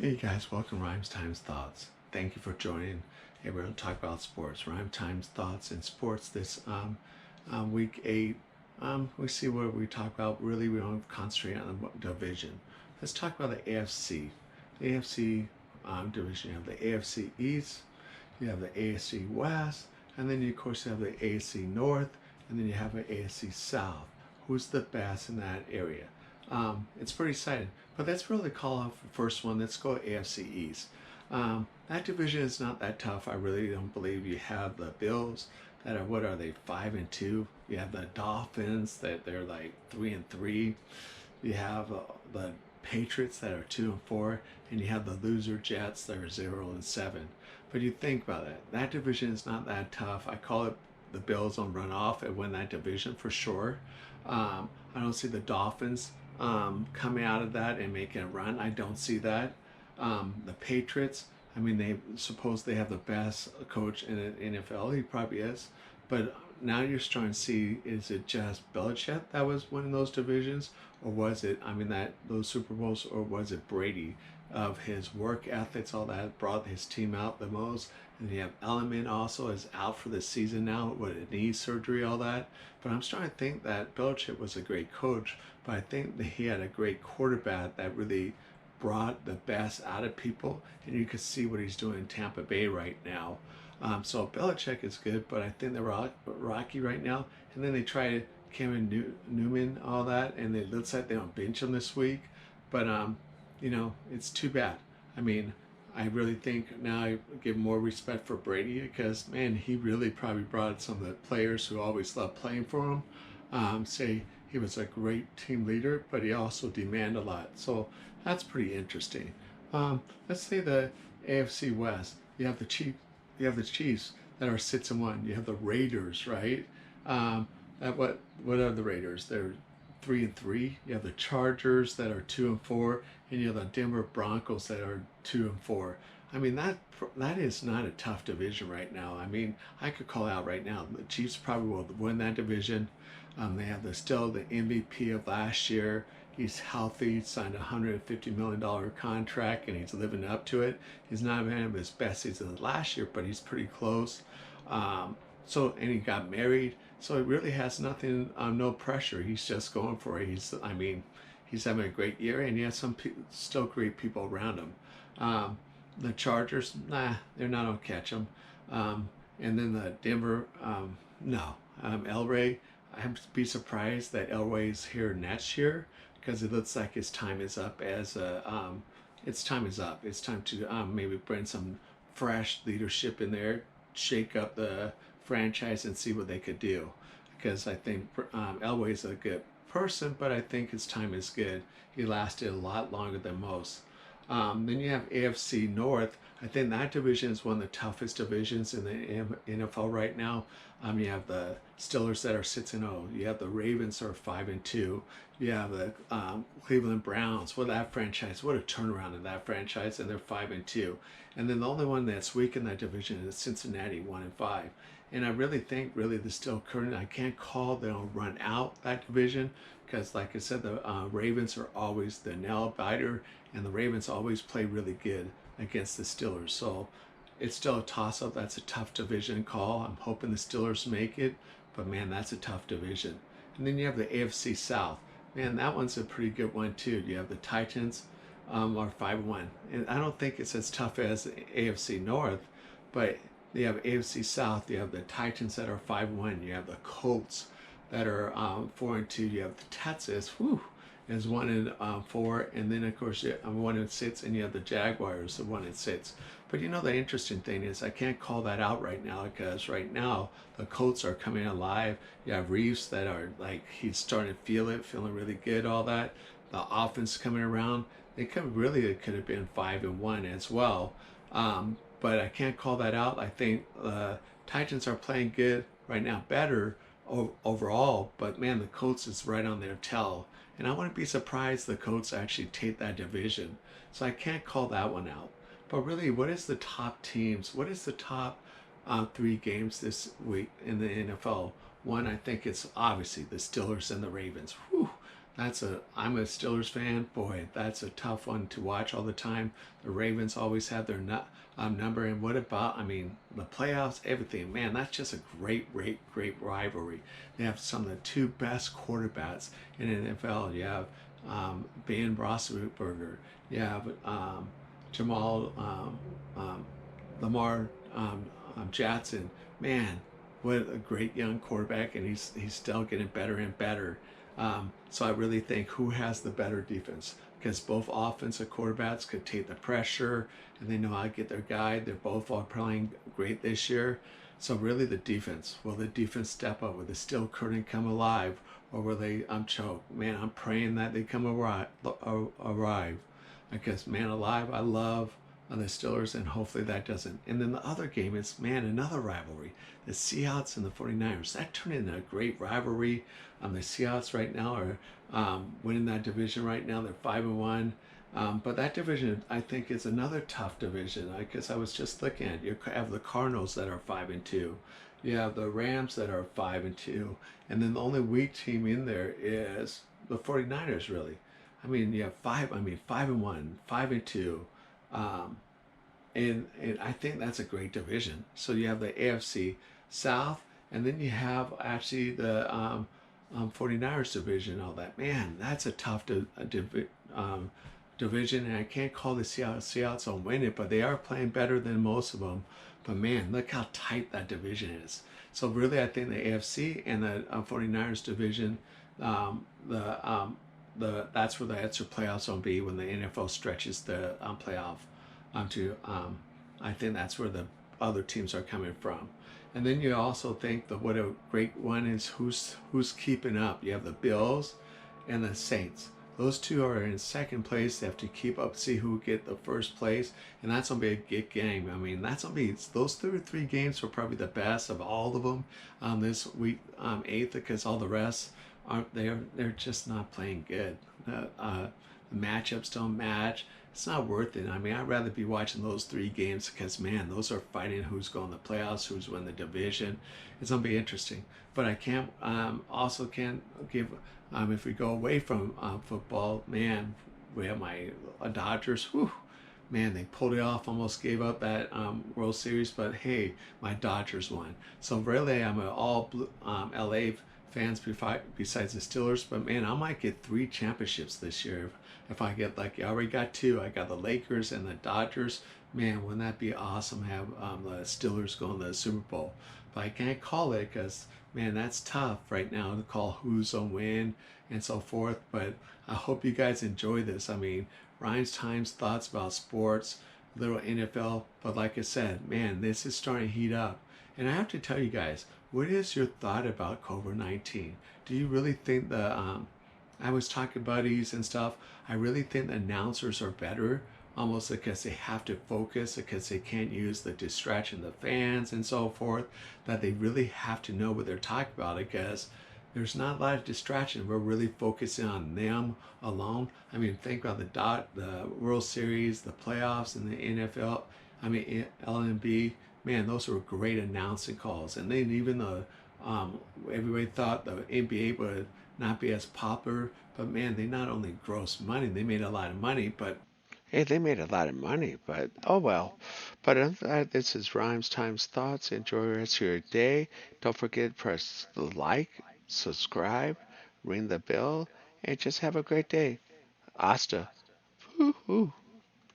Hey guys, welcome to Rhymes Times Thoughts. Thank you for joining. Hey, we're going to talk about sports. Rhyme Times Thoughts and sports. This week 8, we see what we talk about. Really, we don't concentrate on the division. Let's talk about the AFC. The AFC division. You have the AFC East, you have the AFC West, and then you, of course, you have the AFC North, and then you have the AFC South. Who's the best in that area? It's pretty exciting. But let's really call off the first one. Let's go AFC East. That division is not that tough. I really don't believe. You have the Bills that are, what are they, 5-2. You have the Dolphins that they're like 3-3. You have the Patriots that are 2-4, and you have the loser Jets that are 0-7. But you think about it, that division is not that tough. I call it the Bills will run off and win that division for sure. I don't see the Dolphins coming out of that and making a run. I don't see that. The Patriots, I mean, they suppose they have the best coach in the NFL. He probably is. But now you're starting to see, is it just Belichick that was winning those divisions? Or was it, I mean, that those Super Bowls, or was it Brady of his work ethics, all that brought his team out the most? And you have Element also is out for the season now with a knee surgery, all that. But I'm starting to think that Belichick was a great coach, but I think that he had a great quarterback that really brought the best out of people, and you can see what he's doing in Tampa Bay right now. So Belichick is good, but I think they're rocky right now. And then they try Cameron Newman, all that, and it looks like they don't bench him this week. But it's too bad. I mean, I really think now I give more respect for Brady because, man, he really probably brought some of the players who always loved playing for him. Say he was a great team leader, but he also demanded a lot. So that's pretty interesting. Let's say the AFC West. You have the Chiefs that are 6-1. You have the Raiders, right? What are the Raiders? They're 3-3. You have the Chargers that are 2-4, and you have the Denver Broncos that are 2-4. I mean, that is not a tough division right now. I mean, I could call out right now the Chiefs probably will win that division. They have still the MVP of last year. He's healthy, signed a $150 million contract, and he's living up to it. He's not a man of his best season last year, but he's pretty close. And he got married, so he really has nothing, no pressure. He's just going for it. He's having a great year, and he has some still great people around him. The Chargers, nah, they're not gonna catch him. And then the Denver, no. Elway, I'd be surprised that Elway is here next year because it looks like his time is up. Its time is up. It's time to maybe bring some fresh leadership in there, shake up the franchise and see what they could do. Because I think Elway is a good person, but I think his time is good. He lasted a lot longer than most. Then you have AFC North. I think that division is one of the toughest divisions in the NFL right now. You have the Steelers that are 6-0. You have the Ravens that are 5-2. You have the Cleveland Browns. What a turnaround in that franchise, and they're 5-2. And then the only one that's weak in that division is Cincinnati, 1-5. And I really think, the still current. I can't call they'll run out that division because, like I said, the Ravens are always the nail biter, and the Ravens always play really good against the Steelers. So it's still a toss-up. That's a tough division call. I'm hoping the Steelers make it, but man, that's a tough division. And then you have the AFC South. Man, that one's a pretty good one too. You have the Titans are 5-1, and I don't think it's as tough as the AFC North, but you have AFC South. You have the Titans that are 5-1. You have the Colts that are 4-2. You have the Texans, is 1-4, and then of course 1-6, and you have the Jaguars, the 1-6. But the interesting thing is I can't call that out right now because right now the Colts are coming alive. You have Reeves that are like he's starting to feeling really good. All that, the offense coming around. It could have been 5-1 as well. But I can't call that out. I think the Titans are playing good right now, better overall. But man, the Colts is right on their tail. And I wouldn't be surprised the Colts actually take that division. So I can't call that one out. But really, what is the top teams? What is the top 3 games this week in the NFL? One, I think it's obviously the Steelers and the Ravens. I'm a Steelers fan. Boy, that's a tough one to watch all the time. The Ravens always have their number. And what about, I mean, the playoffs, everything. Man, that's just a great rivalry. They have some of the two best quarterbacks in the NFL. You have Ben Roethlisberger. You have Jamal Lamar Jackson. Man, what a great young quarterback, and he's still getting better and better. So I really think who has the better defense, because both offensive quarterbacks could take the pressure and they know how to get their guy. They're both all playing great this year. So really the defense, will the defense step up? Will the steel curtain come alive, or will they choke? Man, I'm praying that they come arrive because man alive, I love on the Steelers, and hopefully that doesn't. And then the other game is, man, another rivalry. The Seahawks and the 49ers. That turned into a great rivalry. The Seahawks right now are winning that division right now. They're 5-1. But that division, I think, is another tough division. Because I was just looking at it. You have the Cardinals that are 5-2. You have the Rams that are 5-2. And then the only weak team in there is the 49ers, really. I mean, you have 5-1, 5-2. Um, and I think that's a great division. So you have the AFC South, and then you have actually the 49ers division. All that, man, that's a tough division, and I can't call the Seahawks on win it, but they are playing better than most of them. But man, look how tight that division is. So really, I think the AFC and the 49ers division, that's where the extra playoffs will be when the NFL stretches the playoff to I think that's where the other teams are coming from. And then you also think that what a great one is who's keeping up. You have the Bills and the Saints. Those two are in second place. They have to keep up, see who get the first place, and that's gonna be a good game. I mean, that's gonna be those three games are probably the best of all of them this week 8th, because all the rest aren't there. They're just not playing good. The matchups don't match. It's not worth it. I mean, I'd rather be watching those three games because, man, those are fighting who's going to the playoffs, who's win the division. It's going to be interesting. But I can't, also can't give, if we go away from football, man, we have my Dodgers. Whew, man, they pulled it off, almost gave up that World Series, but hey, my Dodgers won. So really, I'm an all blue, LA fans besides the Steelers, but man, I might get 3 championships this year if I get lucky. I already got 2. I got the Lakers and the Dodgers. Man, wouldn't that be awesome? Have the Steelers go in the Super Bowl, but I can't call it because man, that's tough right now to call who's gonna win and so forth. But I hope you guys enjoy this. I mean, Ryan's Times thoughts about sports, little NFL, but like I said, man, this is starting to heat up. And I have to tell you guys, what is your thought about COVID-19? Do you really think I was talking buddies and stuff, I really think the announcers are better, almost because they have to focus, because they can't use the distraction of the fans and so forth, that they really have to know what they're talking about, because there's not a lot of distraction. We're really focusing on them alone. I mean, think about the World Series, the playoffs, and the NFL. I mean, LNB. Man, those were great announcing calls. And then even the everybody thought the NBA would not be as popular, but man, they not only grossed money, they made a lot of money. But hey, they made a lot of money. But oh well. But this is Rhymes Times Thoughts. Enjoy the rest of your day. Don't forget to press the like, subscribe, ring the bell, and just have a great day. Hasta. Woo-hoo.